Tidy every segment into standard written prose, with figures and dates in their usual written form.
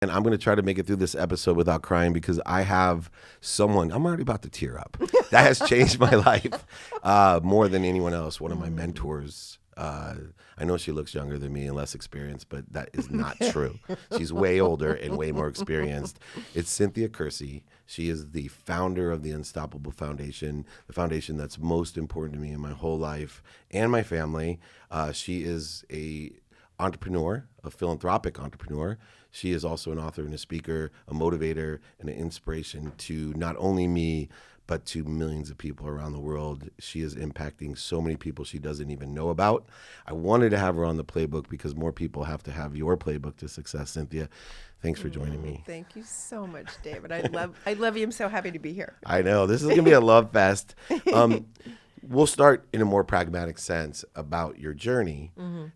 And I'm going to try to make it through this episode without crying because I have someone, I'm already about to tear up, that has changed my life more than anyone else. One of my mentors. I know she looks younger than me and less experienced, but that is not true. She's way older and way more experienced. It's Cynthia Kersey. She is the founder of the Unstoppable Foundation, the foundation that's most important to me in my whole life and my family. She is a entrepreneur, a philanthropic entrepreneur. She is also an author and a speaker, a motivator, and an inspiration to not only me, but to millions of people around the world. She is impacting so many people she doesn't even know about. I wanted to have her on the Playbook because more people have to have your Playbook to success, Cynthia. Thanks for joining me. Thank you so much, David. I love you. I'm so happy to be here. I know. This is going to be a love fest. We'll start in a more pragmatic sense about your journey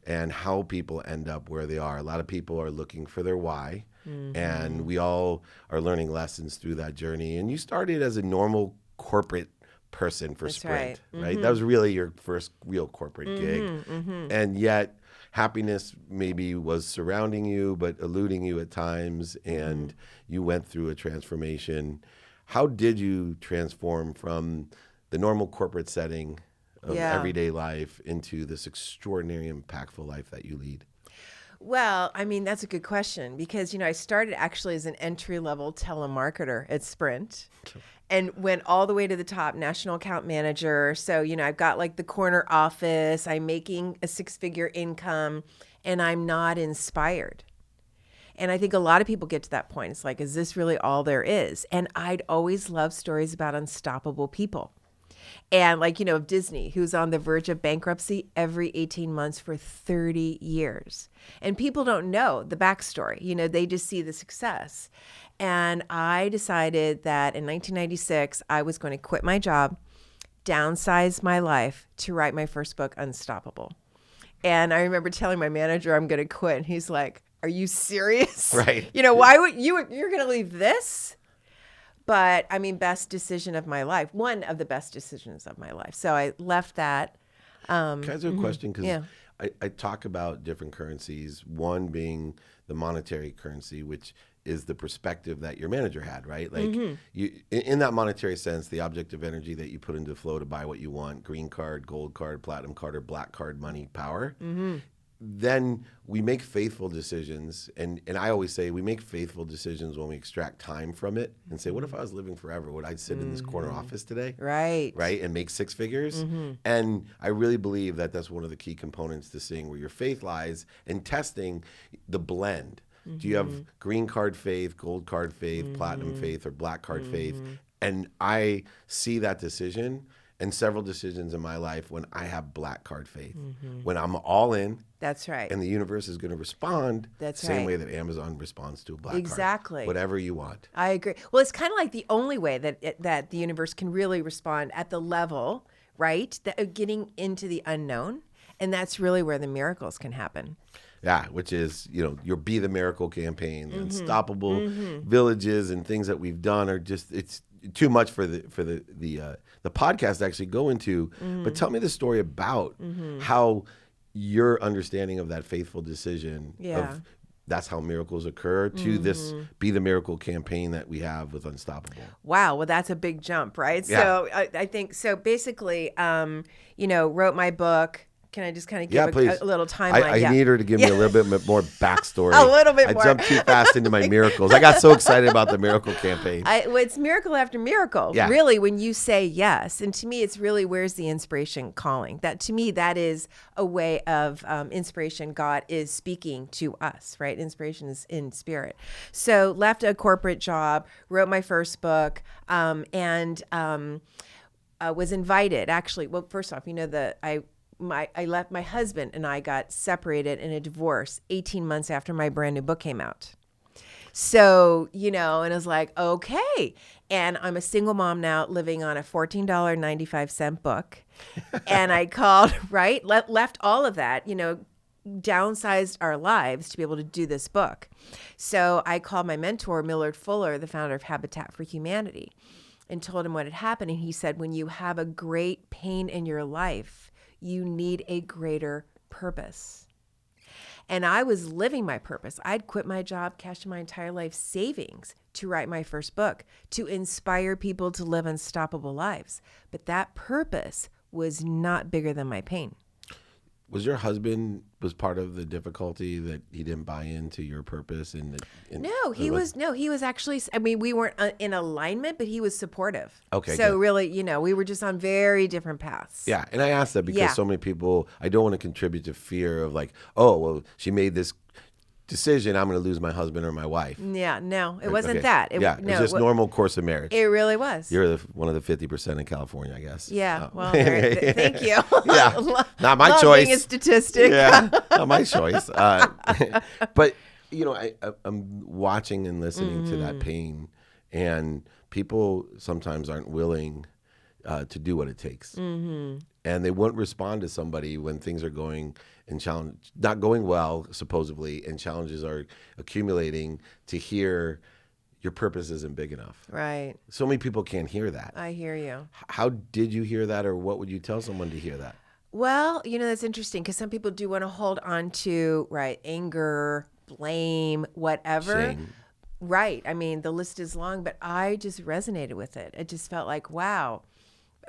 and how people end up where they are. A lot of people are looking for their why, and we all are learning lessons through that journey. And you started as a normal corporate person for Sprint, right? That was really your first real corporate gig. And yet happiness maybe was surrounding you, but eluding you at times, and you went through a transformation. How did you transform from the normal corporate setting of everyday life into this extraordinary, impactful life that you lead? Well, I mean, that's a good question because, I started actually as an entry-level telemarketer at Sprint and went all the way to the top, national account manager. So, I've got like the corner office, I'm making a 6-figure income, and I'm not inspired. And I think a lot of people get to that point. It's like, is this really all there is? And I'd always loved stories about unstoppable people. And like, of Disney, who's on the verge of bankruptcy every 18 months for 30 years. And people don't know the backstory. They just see the success. And I decided that in 1996, I was going to quit my job, downsize my life to write my first book, Unstoppable. And I remember telling my manager I'm going to quit. And he's like, are you serious? Right. Why would you're going to leave this? But I mean, best decision of my life. One of the best decisions of my life. So I left that. Can I ask you a question? Because I talk about different currencies, one being the monetary currency, which is the perspective that your manager had, right? Like you, in that monetary sense, the object of energy that you put into flow to buy what you want, green card, gold card, platinum card, or black card, money, power. Then we make faithful decisions. And I always say we make faithful decisions when we extract time from it and say, what if I was living forever? Would I sit in this corner office today? Right. Right. And make 6 figures? And I really believe that that's one of the key components to seeing where your faith lies and testing the blend. Do you have green card faith, gold card faith, platinum faith, or black card faith? And I see that decision and several decisions in my life when I have black card faith, when I'm all in. That's right. And the universe is going to respond the same way that Amazon responds to a black card. Exactly. Whatever you want. I agree. Well, it's kind of like the only way that the universe can really respond at the level, right, that getting into the unknown. And that's really where the miracles can happen. Yeah, which is, your Be the Miracle campaign, the Unstoppable Villages and things that we've done are just, it's too much for the podcast to actually go into. But tell me the story about how your understanding of that faithful decision of that's how miracles occur to this Be the Miracle campaign that we have with Unstoppable. Wow. Well, that's a big jump, right? Yeah. So I think, so basically, wrote my book. Can I just kind of give a little timeline? I need her to give me a little bit more backstory. A little bit more. I jumped too fast into my miracles. I got so excited about the miracle campaign. It's miracle after miracle, really, when you say yes. And to me, it's really, where's the inspiration calling? That, to me, that is a way of inspiration. God is speaking to us, right? Inspiration is in spirit. So left a corporate job, wrote my first book, and was invited. Actually, well, first off, I left, my husband and I got separated in a divorce 18 months after my brand new book came out. So, and I was like, okay. And I'm a single mom now living on a $14.95 book. And I called, left all of that, downsized our lives to be able to do this book. So I called my mentor, Millard Fuller, the founder of Habitat for Humanity, and told him what had happened. And he said, when you have a great pain in your life, you need a greater purpose. And I was living my purpose. I'd quit my job, cashed my entire life savings to write my first book, to inspire people to live unstoppable lives. But that purpose was not bigger than my pain. Was your husband part of the difficulty that he didn't buy into your purpose? He was actually, I mean, we weren't in alignment, but he was supportive. Okay. So good. really, we were just on very different paths. Yeah. And I asked that because so many people, I don't want to contribute to fear of like, oh, well, she made this decision, I'm going to lose my husband or my wife. Yeah, no, it wasn't that. It's just normal course of marriage. It really was. You're one of the 50% in California, I guess. Yeah, well, thank you. Yeah, not my choice. Being a statistic. Yeah, not my choice. But, I'm watching and listening to that pain, and people sometimes aren't willing to do what it takes. Mm-hmm. And they won't respond to somebody when things are going and not going well, supposedly, and challenges are accumulating, to hear your purpose isn't big enough. Right. So many people can't hear that. I hear you. How did you hear that, or what would you tell someone to hear that? Well, that's interesting because some people do want to hold on to, anger, blame, whatever. Shame. Right. I mean, the list is long, but I just resonated with it. It just felt like, wow.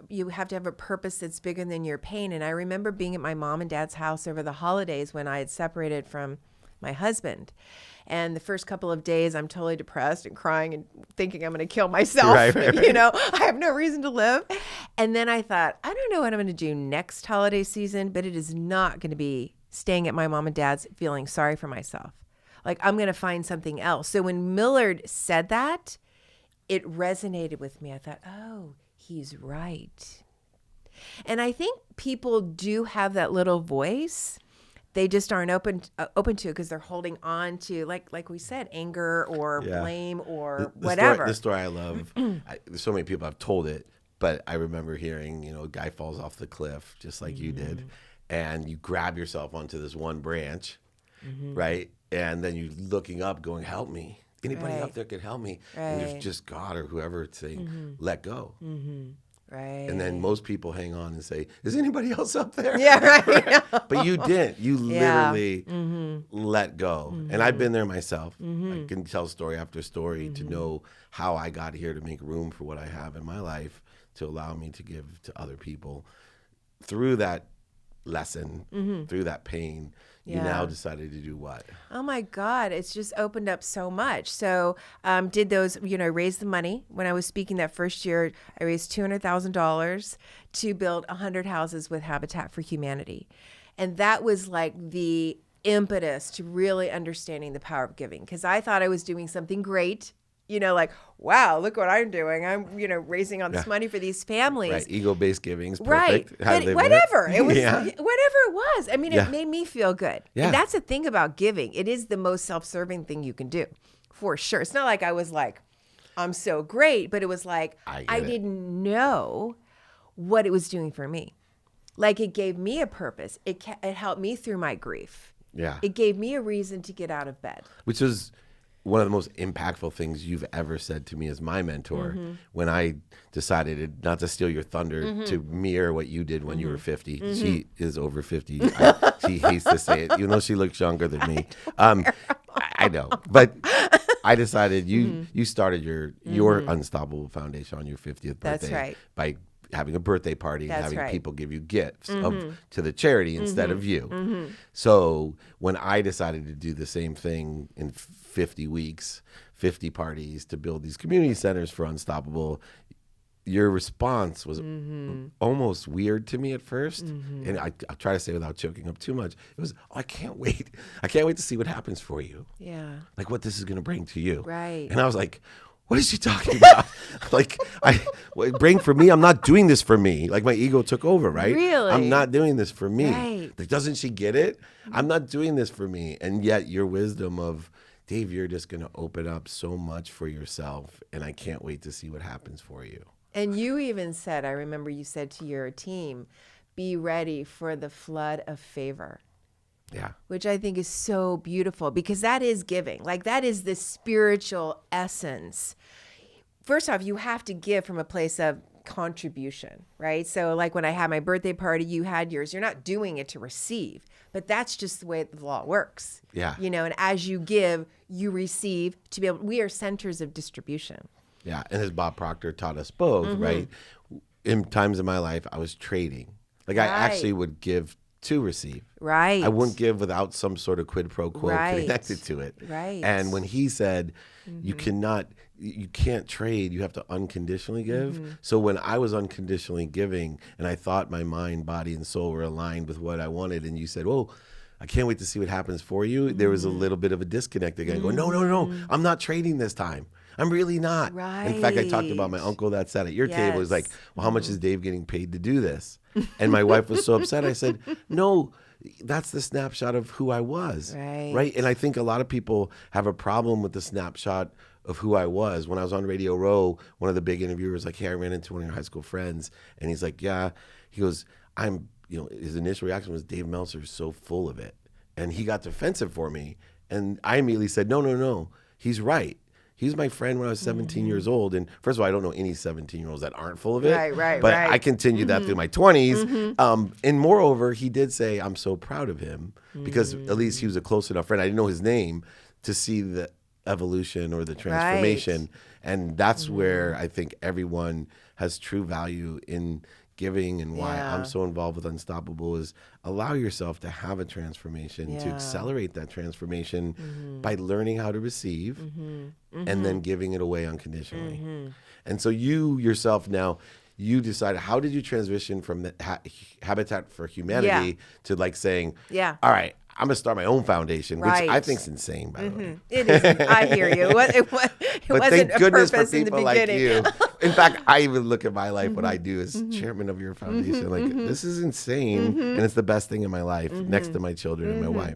You have to have a purpose that's bigger than your pain. And I remember being at my mom and dad's house over the holidays when I had separated from my husband. And the first couple of days, I'm totally depressed and crying and thinking I'm going to kill myself. Right. I have no reason to live. And then I thought, I don't know what I'm going to do next holiday season, but it is not going to be staying at my mom and dad's feeling sorry for myself. Like, I'm going to find something else. So when Millard said that, it resonated with me. I thought, oh, he's right. And I think people do have that little voice. They just aren't open to it because they're holding on to, like we said, anger or blame or whatever. The story I love, there's so many people I've told it, but I remember hearing, a guy falls off the cliff just like you did, and you grab yourself onto this one branch, right? And then you're looking up going, help me. Anybody up there could help me. Right. And there's just God or whoever saying, let go. Mm-hmm. Right. And then most people hang on and say, is anybody else up there? Yeah, right. But you didn't. You literally let go. Mm-hmm. And I've been there myself. Mm-hmm. I can tell story after story to know how I got here, to make room for what I have in my life, to allow me to give to other people. Through that lesson, through that pain, you now decided to do what? Oh my God, it's just opened up so much. So did those, raise the money. When I was speaking that first year, I raised $200,000 to build 100 houses with Habitat for Humanity. And that was like the impetus to really understanding the power of giving, because I thought I was doing something great. Wow, look what I'm doing. I'm, raising all this money for these families. Right, ego-based giving is Right, perfect. but whatever. It was, whatever it was. I mean, it made me feel good. Yeah. And that's the thing about giving. It is the most self-serving thing you can do, for sure. It's not like I was like, I'm so great, but it was like, I didn't know what it was doing for me. Like, it gave me a purpose. It helped me through my grief. Yeah. It gave me a reason to get out of bed. Which is one of the most impactful things you've ever said to me as my mentor, when I decided not to steal your thunder, to mirror what you did when you were 50. She is over 50. She hates to say it, even though she looks younger than me. I know. But I decided you started your Unstoppable Foundation on your 50th birthday. That's right. By having a birthday party and having people give you gifts to the charity instead of you. So when I decided to do the same thing in 50 weeks, 50 parties to build these community centers for Unstoppable, your response was almost weird to me at first. And I'll try to say without choking up too much. It was, I can't wait. I can't wait to see what happens for you. Yeah. Like what this is going to bring to you. Right. And I was like, what is she talking about? Bring for me. I'm not doing this for me. Like my ego took over, right? Really? I'm not doing this for me. Right. Like, doesn't she get it? I'm not doing this for me. And yet your wisdom of, Dave, you're just going to open up so much for yourself. And I can't wait to see what happens for you. And you even said, I remember you said to your team, be ready for the flood of favor. Yeah. Which I think is so beautiful, because that is giving. Like, that is the spiritual essence. First off, you have to give from a place of contribution, right? So like when I had my birthday party, you had yours. You're not doing it to receive, but that's just the way the law works. Yeah. And as you give, you receive to be able, we are centers of distribution. Yeah. And as Bob Proctor taught us both, right? In times in my life, I was trading. Like I actually would give to receive. Right. I wouldn't give without some sort of quid pro quo connected to it. Right. And when he said, you can't trade, you have to unconditionally give. So when I was unconditionally giving and I thought my mind, body, and soul were aligned with what I wanted, and you said, oh, I can't wait to see what happens for you, there was a little bit of a disconnect again. Going, no, I'm not trading this time. I'm really not. Right. In fact, I talked about my uncle that sat at your table. He's like, well, how much is Dave getting paid to do this? And my wife was so upset. I said, no, that's the snapshot of who I was. Right. And I think a lot of people have a problem with the snapshot of who I was. When I was on Radio Row, one of the big interviewers was like, hey, I ran into one of your high school friends. And he's like, yeah. He goes, his initial reaction was, Dave Meltzer is so full of it. And he got defensive for me. And I immediately said, no, he's right. He's my friend when I was 17 years old. And first of all, I don't know any 17-year-olds that aren't full of it. But I continued that through my 20s. And moreover, he did say, I'm so proud of him because at least he was a close enough friend. I didn't know his name to see the evolution or the transformation. And that's where I think everyone has true value in giving, and why I'm so involved with Unstoppable is allow yourself to have a transformation, to accelerate that transformation by learning how to receive and then giving it away unconditionally. And so you yourself now, you decided, how did you transition from the Habitat for Humanity to like saying, all right, I'm going to start my own foundation, which I think is insane, by the way. It is. I hear you. It wasn't a purpose in the beginning. Like you. In fact, I even look at my life, what I do as chairman of your foundation. Like, this is insane. And it's the best thing in my life, next to my children and my wife.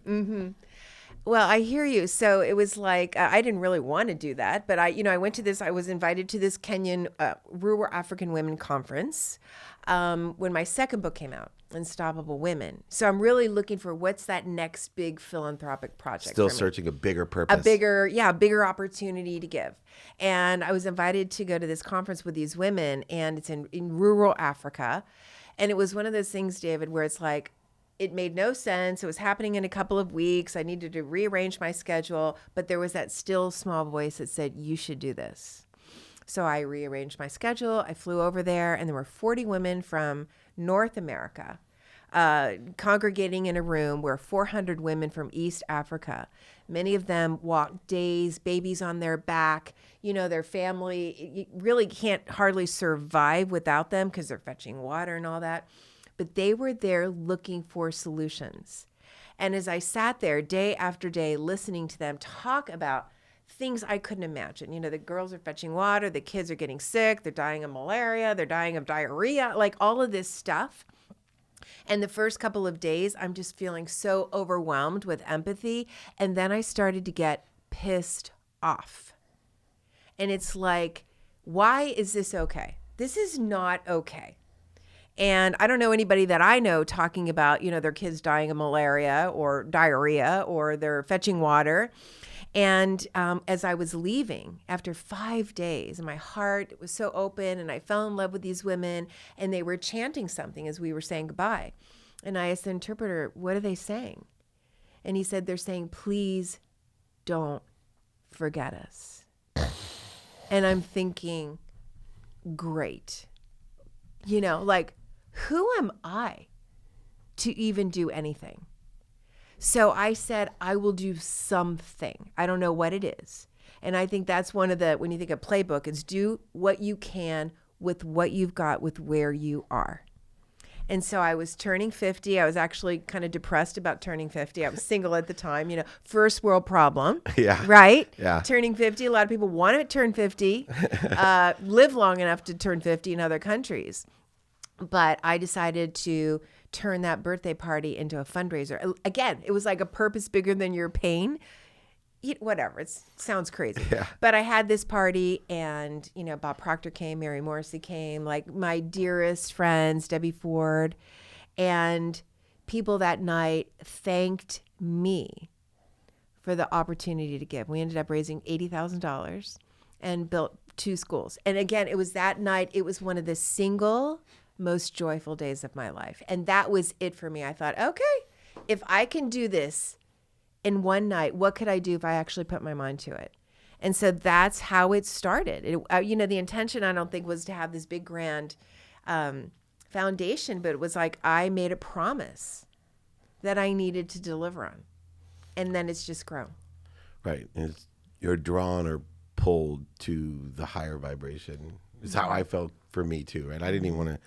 Well, I hear you. So it was like, I didn't really want to do that, but I went to this, I was invited to this Kenyan Rural African Women Conference when my second book came out, Unstoppable Women. So I'm really looking for what's that next big philanthropic project. Still searching a bigger purpose. A bigger opportunity to give. And I was invited to go to this conference with these women, and it's in rural Africa. And it was one of those things, David, where it's like, it made no sense. It was happening in a couple of weeks. I needed to rearrange my schedule, but there was that still small voice that said, you should do this. So I rearranged my schedule. I flew over there, and there were 40 women from North America congregating in a room where 400 women from East Africa, many of them walked days, babies on their back. Their family, you really can't hardly survive without them because they're fetching water and all that. But they were there looking for solutions. And as I sat there day after day listening to them talk about things I couldn't imagine, the girls are fetching water, the kids are getting sick, they're dying of malaria, they're dying of diarrhea, like all of this stuff. And the first couple of days, I'm just feeling so overwhelmed with empathy. And then I started to get pissed off. And it's like, why is this okay? This is not okay. And I don't know anybody that I know talking about, their kids dying of malaria or diarrhea, or they're fetching water. And as I was leaving after 5 days, and my heart was so open, and I fell in love with these women, and they were chanting something as we were saying goodbye. And I asked the interpreter, what are they saying? And he said, they're saying, please don't forget us. And I'm thinking, great. Who am I to even do anything? So I said, I will do something. I don't know what it is. And I think that's one of when you think of Playbook, it's do what you can with what you've got, with where you are. And so I was turning 50. I was actually kind of depressed about turning 50. I was single at the time, first world problem. Yeah. Right? Yeah. Turning 50. A lot of people want to turn 50, live long enough to turn 50 in other countries. But I decided to turn that birthday party into a fundraiser. Again, it was like a purpose bigger than your pain. Whatever, it sounds crazy. Yeah. But I had this party, and, Bob Proctor came, Mary Morrissey came, like my dearest friends, Debbie Ford, and people that night thanked me for the opportunity to give. We ended up raising $80,000. and built 2 schools. And again, it was that night, it was one of the single most joyful days of my life. And that was it for me. I thought, okay, if I can do this in one night, what could I do if I actually put my mind to it? And so that's how it started. The intention, I don't think, was to have this big grand foundation, but it was like I made a promise that I needed to deliver on. And then it's just grown. Right. And you're drawn or pulled to the higher vibration. It's how I felt for me too, right? I didn't even want to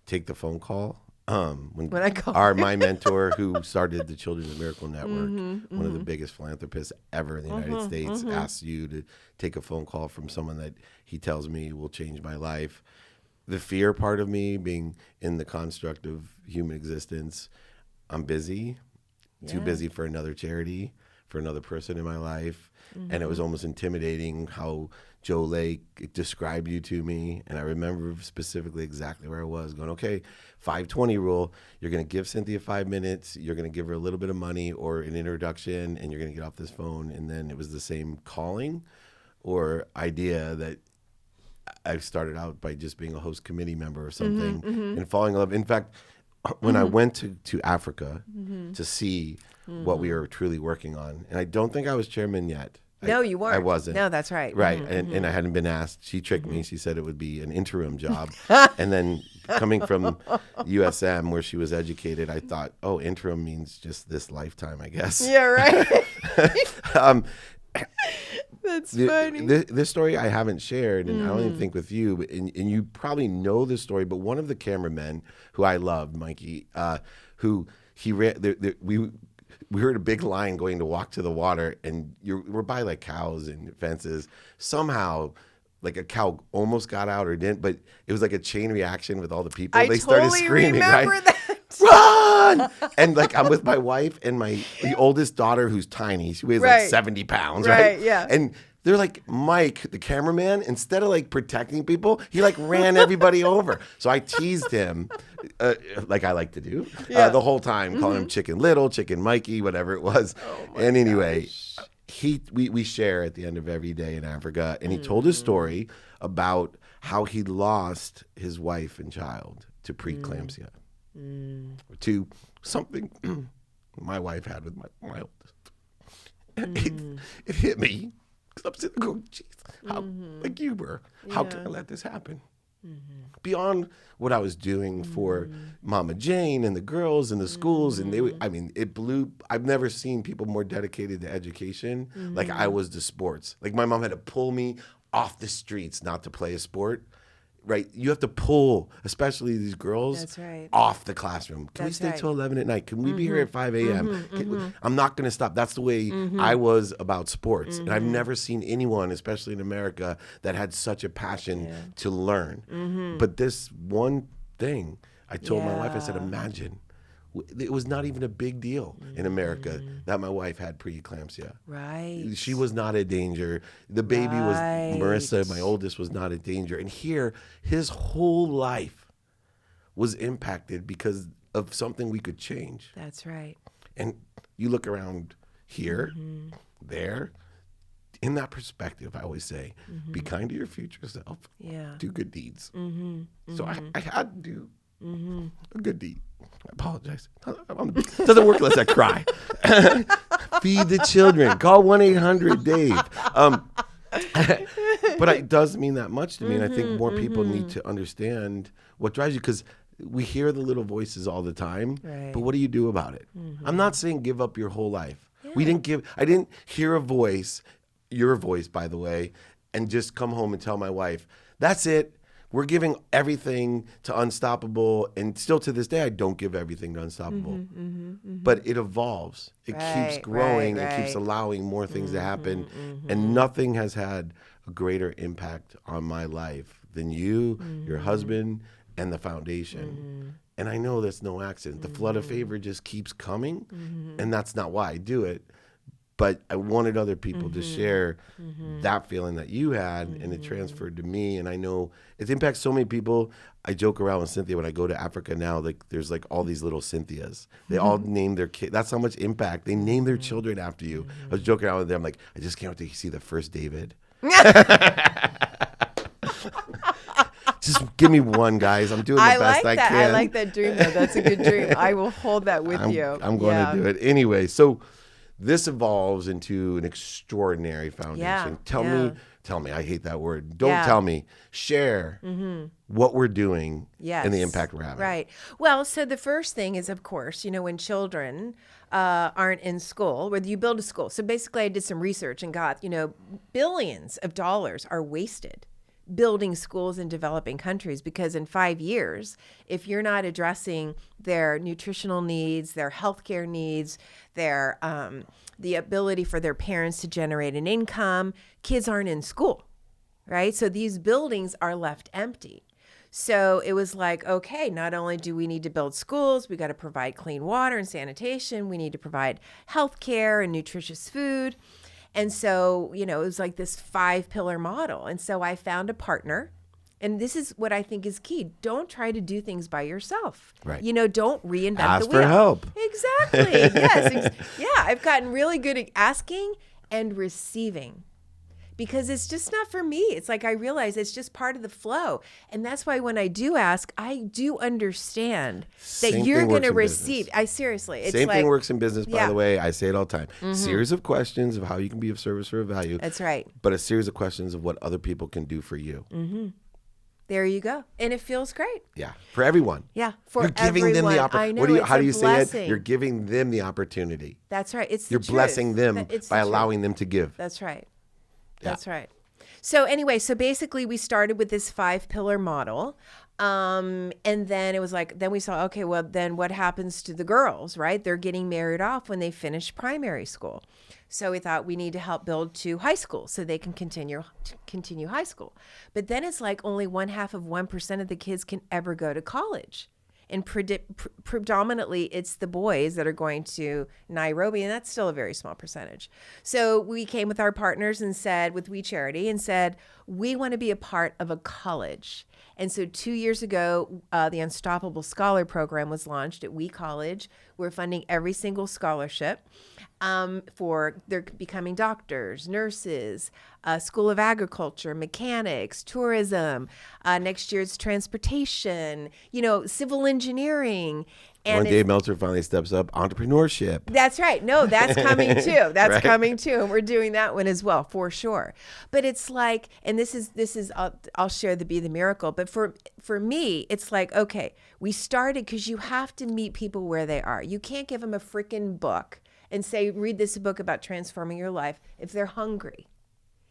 take the phone call. When I called my mentor, who started the Children's Miracle Network, one of the biggest philanthropists ever in the United States, asks you to take a phone call from someone that he tells me will change my life. The fear part of me being in the construct of human existence, I'm busy, too busy for another charity, for another person in my life. And it was almost intimidating how Joe Lake described you to me. And I remember specifically exactly where I was going, okay, 5:20 rule. You're going to give Cynthia 5 minutes. You're going to give her a little bit of money or an introduction, and you're going to get off this phone. And then it was the same calling or idea that I started out by just being a host committee member or something and falling in love. In fact, when I went to Africa to see what we were truly working on, and I don't think I was chairman yet. No, you weren't. I wasn't. No, that's right. Right. And I hadn't been asked. She tricked me. She said it would be an interim job. And then coming from USM, where she was educated, I thought, oh, interim means just this lifetime, I guess. Yeah, right. That's funny. This story I haven't shared, and I don't even think with you, and you probably know this story, but one of the cameramen who I loved, Mikey, who he ran, we heard a big line going to walk to the water, and we're by like cows and fences. Somehow, like a cow almost got out or didn't, but it was like a chain reaction with all the people. They started screaming, right? That. Run! And like I'm with my wife and the oldest daughter, who's tiny. She weighs like 70 pounds, right? Yeah. And they're like, Mike, the cameraman, instead of like protecting people, he like ran everybody over. So I teased him, like I like to do, the whole time, calling him Chicken Little, Chicken Mikey, whatever it was. And anyway, we share at the end of every day in Africa, and he told a story about how he lost his wife and child to preeclampsia, to something my wife had with my oldest. It hit me. I'm sitting there going, geez, how, like you were, how can I let this happen? Beyond what I was doing for Mama Jane and the girls and the schools, and it blew. I've never seen people more dedicated to education like I was to sports. Like my mom had to pull me off the streets not to play a sport. Right, you have to pull, especially these girls, off the classroom. Can we stay till 11 at night? Can we be here at 5 a.m.? I'm not going to stop. That's the way I was about sports. And I've never seen anyone, especially in America, that had such a passion to learn. But this one thing, I told my wife, I said, imagine. It was not even a big deal in America that my wife had preeclampsia. Right. She was not a danger. The baby was, Marissa, my oldest, was not a danger. And here, his whole life was impacted because of something we could change. That's right. And you look around here, there, in that perspective, I always say, be kind to your future self. Yeah. Do good deeds. So I had to do a good deed. I apologize. Doesn't work unless I cry. Feed the children. Call 1-800-DAVE. But it does mean that much to me, and I think more people need to understand what drives you, because we hear the little voices all the time, but what do you do about it? I'm not saying give up your whole life. Yeah. I didn't hear a voice, your voice, by the way, and just come home and tell my wife, that's it. We're giving everything to Unstoppable, and still to this day, I don't give everything to Unstoppable. But it evolves. It keeps growing. It keeps allowing more things to happen. And nothing has had a greater impact on my life than you, your husband, and the foundation. And I know that's no accident. The flood of favor just keeps coming, and that's not why I do it. But I wanted other people to share that feeling that you had, and it transferred to me. And I know it impacts so many people. I joke around with Cynthia when I go to Africa now. Like there's like all these little Cynthias. They all name their kid. That's how much impact they name their children after you. I was joking around with them like, I just can't wait to see the first David. Just give me one, guys. I'm doing the best I can. I like that dream, though. That's a good dream. I will hold that with you. I'm going to do it. Anyway, so this evolves into an extraordinary foundation. Tell me, I hate that word. Don't tell me. Share what we're doing and the impact we're having. Right. Well, so the first thing is, of course, when children aren't in school, whether you build a school. So basically I did some research and got, billions of dollars are wasted building schools in developing countries, because in 5 years, if you're not addressing their nutritional needs, their healthcare needs, their the ability for their parents to generate an income, kids aren't in school, right? So these buildings are left empty. So it was like, okay, not only do we need to build schools, we got to provide clean water and sanitation, we need to provide healthcare and nutritious food. And so, it was like this 5-pillar model. And so I found a partner. And this is what I think is key. Don't try to do things by yourself. Right. Don't reinvent the wheel. Ask for help. Exactly. Yes. I've gotten really good at asking and receiving, because it's just not for me. It's like I realize it's just part of the flow. And that's why when I do ask, I do understand that you're going to receive. Seriously. It's Same thing works in business, by the way. I say it all the time. Series of questions of how you can be of service or of value. That's right. But a series of questions of what other people can do for you. There you go. And it feels great. Yeah. For everyone. Yeah. For You're giving everyone. them the opportunity. How do you say blessing. it? You're giving them the opportunity. That's right. You're blessing them by allowing them to give. That's right. Yeah. That's right. So anyway, basically we started with this 5-pillar model. And then it was like, then we saw, okay, well, then what happens to the girls, right? They're getting married off when they finish primary school. So we thought we need to help build 2 high schools so they can continue high school. But then it's like only 0.5% of the kids can ever go to college. And predominantly it's the boys that are going to Nairobi, and that's still a very small percentage. So we came with our partners and said, with We Charity, and said, we want to be a part of a college. And so 2 years ago, the Unstoppable Scholar Program was launched at We College. We're funding every single scholarship for their becoming doctors, nurses, School of Agriculture, mechanics, tourism. Next year it's transportation, civil engineering. And when Dave Meltzer finally steps up, entrepreneurship. That's right. No, that's coming too. That's coming too. And we're doing that one as well, for sure. But it's like, and this is I'll share the Be the Miracle. But for me, it's like, okay, we started because you have to meet people where they are. You can't give them a freaking book and say, read this book about transforming your life if they're hungry.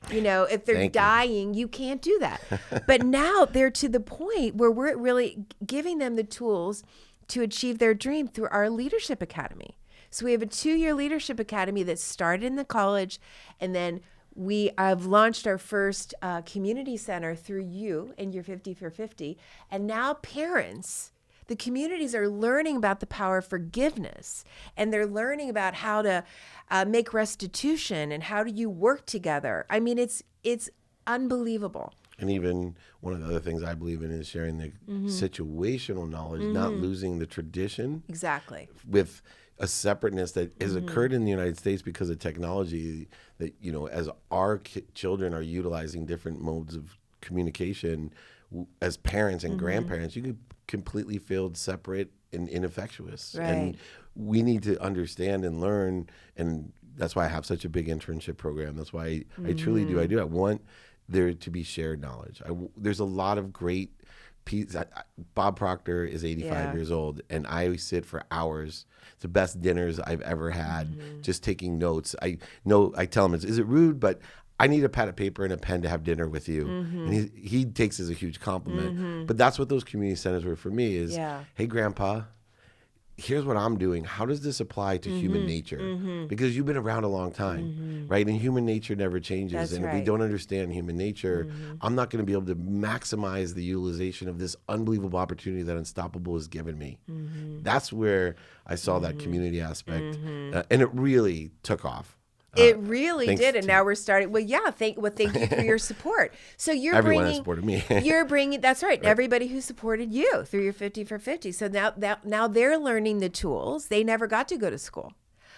If they're dying, you can't do that. But now they're to the point where we're really giving them the tools to achieve their dream through our Leadership Academy. So we have a 2-year Leadership Academy that started in the college, and then we have launched our first community center through you and your 50 for 50. And now parents, the communities are learning about the power of forgiveness, and they're learning about how to make restitution and how do you work together. I mean, it's unbelievable. And even one of the other things I believe in is sharing the situational knowledge, not losing the tradition. Exactly. With a separateness that has occurred in the United States because of technology that, as our children are utilizing different modes of communication as parents and grandparents, you can completely feel separate and ineffectuous. Right. And we need to understand and learn. And that's why I have such a big internship program. That's why I truly do. I want there to be shared knowledge. There's a lot of great pieces. Bob Proctor is 85 years old, and I sit for hours. It's the best dinners I've ever had, just taking notes. I tell him, is it rude? But I need a pad of paper and a pen to have dinner with you. And he takes it as a huge compliment. But that's what those community centers were for me is, hey, Grandpa, here's what I'm doing. How does this apply to human nature? Because you've been around a long time, right? And human nature never changes. That's and if we don't understand human nature, I'm not going to be able to maximize the utilization of this unbelievable opportunity that Unstoppable has given me. That's where I saw that community aspect. And it really took off. It really did, and now we're starting. Well, yeah, thank you for your support. So everyone that supported me. You're bringing. That's right. Everybody who supported you through your 50 for 50. So now they're learning the tools. They never got to go to school,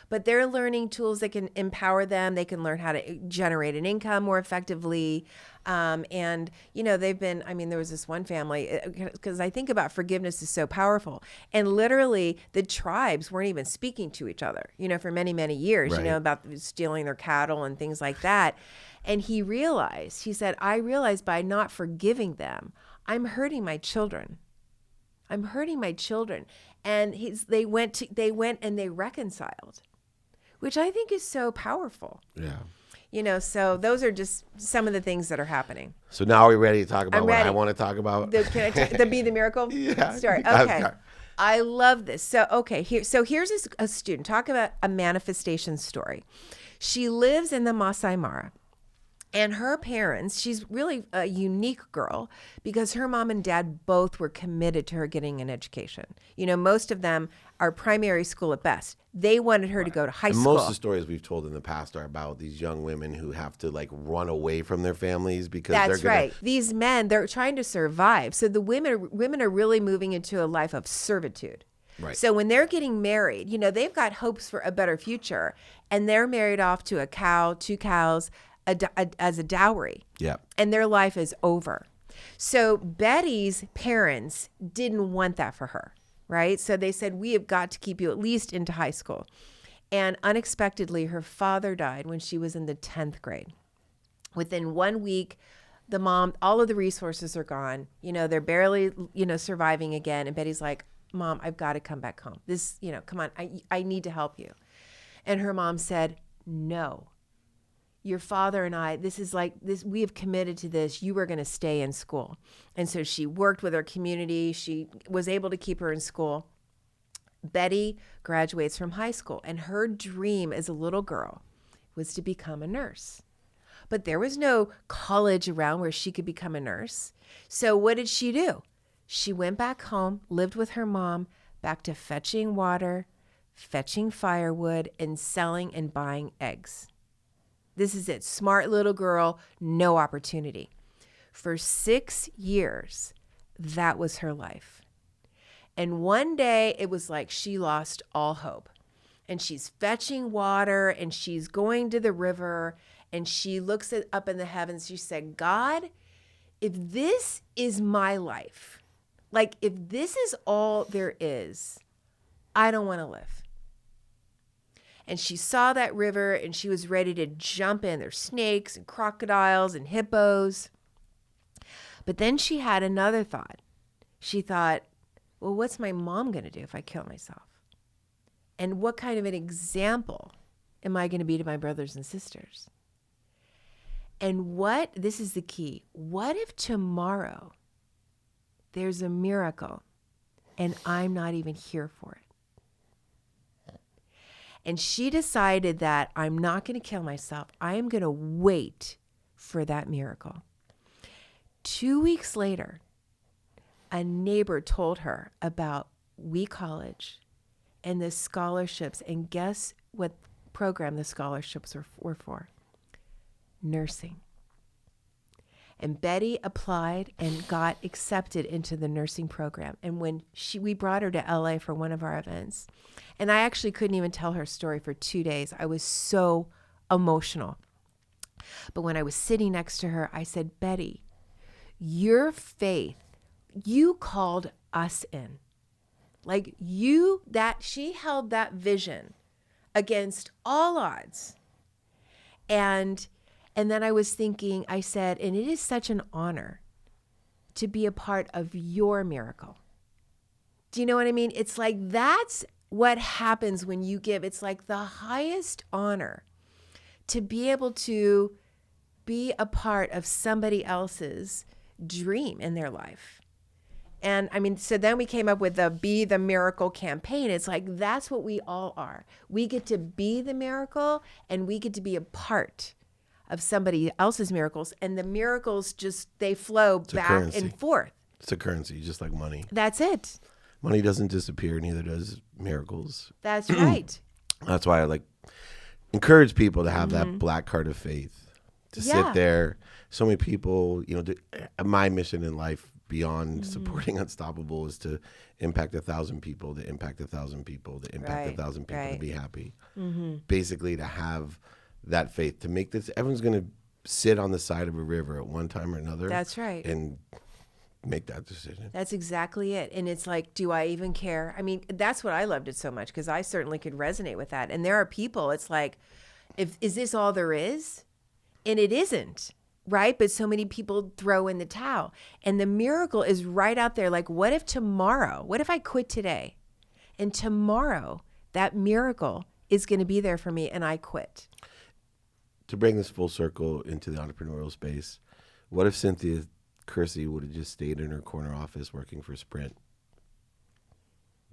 but they're learning tools that can empower them. They can learn how to generate an income more effectively. And, they've been, there was this one family, because I think about forgiveness is so powerful. And literally the tribes weren't even speaking to each other, for many, many years, Right. about stealing their cattle and things like that. And he said, I realized by not forgiving them, I'm hurting my children. And they went and they reconciled, which I think is so powerful. Yeah. So those are just some of the things that are happening. So now are we ready to talk about what ready. I want to talk about? The Be the Miracle Yeah. story? Okay. I love this. So, here's a student. Talk about a manifestation story. She lives in the Masai Mara. And her parents, she's really a unique girl because her mom and dad both were committed to her getting an education. Most of them are primary school at best. They wanted her to go to high school. Most of the stories we've told in the past are about these young women who have to run away from their families because That's right. These men, they're trying to survive. So the women are really moving into a life of servitude. Right. So when they're getting married, they've got hopes for a better future, and they're married off to a cow, 2 cows, as a dowry. Yeah. And their life is over. So Betty's parents didn't want that for her, right? So they said, we have got to keep you at least into high school. And unexpectedly, her father died when she was in the 10th grade. Within 1 week, the mom, all of the resources are gone. They're barely, surviving again. And Betty's like, Mom, I've got to come back home. Come on, I need to help you. And her mom said, no. Your father and I, this is like this. We have committed to this. You are going to stay in school. And so she worked with her community. She was able to keep her in school. Betty graduates from high school, and her dream as a little girl was to become a nurse. But there was no college around where she could become a nurse. So what did she do? She went back home, lived with her mom, back to fetching water, fetching firewood, and selling and buying eggs. This is it. Smart little girl, no opportunity. For 6 years, that was her life. And one day, it was like she lost all hope. And she's fetching water, and she's going to the river, and she looks up in the heavens. She said, God, if this is my life, if this is all there is, I don't want to live. And she saw that river, and she was ready to jump in. There's snakes and crocodiles and hippos. But then she had another thought. She thought, well, what's my mom going to do if I kill myself? And what kind of an example am I going to be to my brothers and sisters? And this is the key, what if tomorrow there's a miracle and I'm not even here for it? And she decided that I'm not going to kill myself. I am going to wait for that miracle. 2 weeks later, a neighbor told her about WE College and the scholarships. And guess what program the scholarships were for? Nursing. And Betty applied and got accepted into the nursing program. And when we brought her to LA for one of our events, and I actually couldn't even tell her story for 2 days. I was so emotional. But when I was sitting next to her, I said, Betty, your faith, you called us in. She held that vision against all odds. And then I was thinking, I said, and it is such an honor to be a part of your miracle. Do you know what I mean? It's like that's what happens when you give. It's like the highest honor to be able to be a part of somebody else's dream in their life. And so then we came up with the Be the Miracle campaign. It's like, that's what we all are. We get to be the miracle, and we get to be a part of somebody else's miracles. And the miracles they flow back and forth. It's a currency, just like money. That's it. Money doesn't disappear, neither does miracles. That's right. That's why I encourage people to have that black card of faith, to sit there. So many people, my mission in life beyond supporting Unstoppable is to impact 1,000 people, to impact 1,000 people, to impact 1,000 people to be happy. Basically, to have that faith, to make this, everyone's going to sit on the side of a river at one time or another. That's right. And make that decision. That's exactly it. And it's like, do I even care? I mean, that's what I loved it so much, because I certainly could resonate with that. And there are people, it's like, is this all there is? And it isn't. Right? But so many people throw in the towel. And the miracle is right out there. Like, what if tomorrow, what if I quit today? And tomorrow, that miracle is going to be there for me and I quit. To bring this full circle into the entrepreneurial space, what if Cynthia Kersey would have just stayed in her corner office working for Sprint?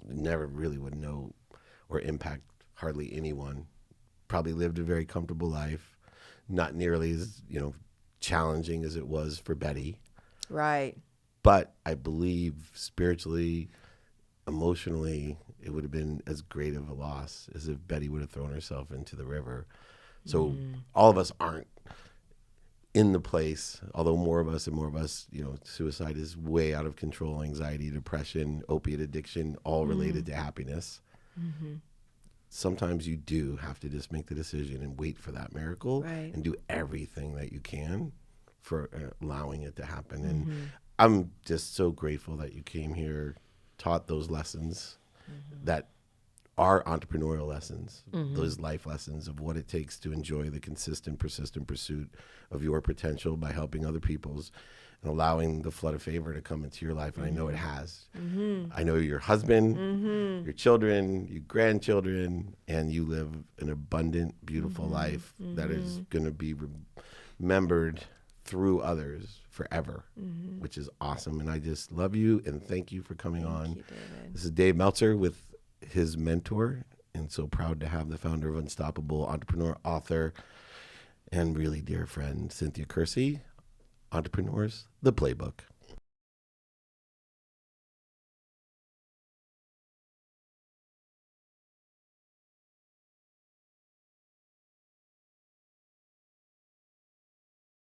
Never really would know or impact hardly anyone. Probably lived a very comfortable life. Not nearly as, challenging as it was for Betty. Right. But I believe spiritually, emotionally, it would have been as great of a loss as if Betty would have thrown herself into the river. So all of us aren't in the place, although more of us, suicide is way out of control, anxiety, depression, opiate addiction, all related to happiness. Sometimes you do have to just make the decision and wait for that miracle and do everything that you can for allowing it to happen. And I'm just so grateful that you came here, taught those lessons that are entrepreneurial lessons, those life lessons of what it takes to enjoy the consistent, persistent pursuit of your potential by helping other people's and allowing the flood of favor to come into your life. And I know it has. I know your husband, your children, your grandchildren, and you live an abundant, beautiful life that is going to be remembered through others forever, which is awesome. And I just love you and thank you for coming on. You, this is Dave Meltzer with his mentor, and so proud to have the founder of Unstoppable, entrepreneur, author, and really dear friend, Cynthia Kersey. Entrepreneurs, the Playbook.